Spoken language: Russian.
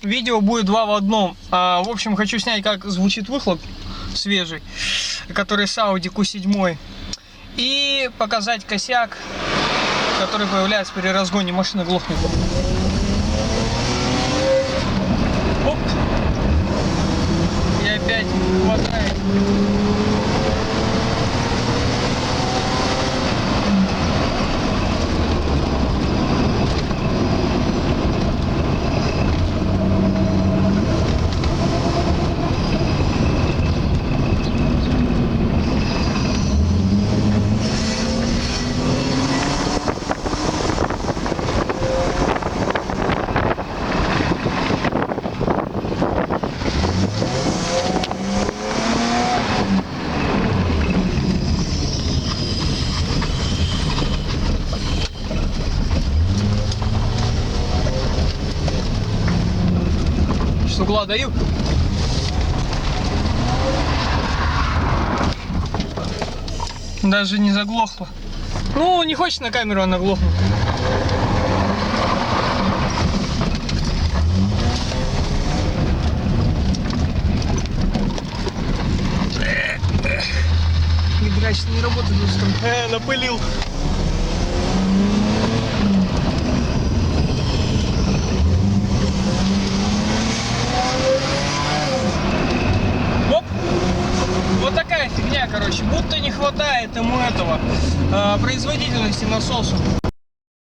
видео будет два в одном. В общем, хочу снять, как звучит выхлоп свежий, который с Audi Q7. И показать косяк, который появляется при разгоне, машина глохнет. Оп! И опять хватает. С угла даю. Даже не заглохло. Ну, не хочет на камеру она глохнуть. Гидрач не работает, напылил. Оп! Вот такая фигня, короче, будто не хватает ему этого производительности насосу.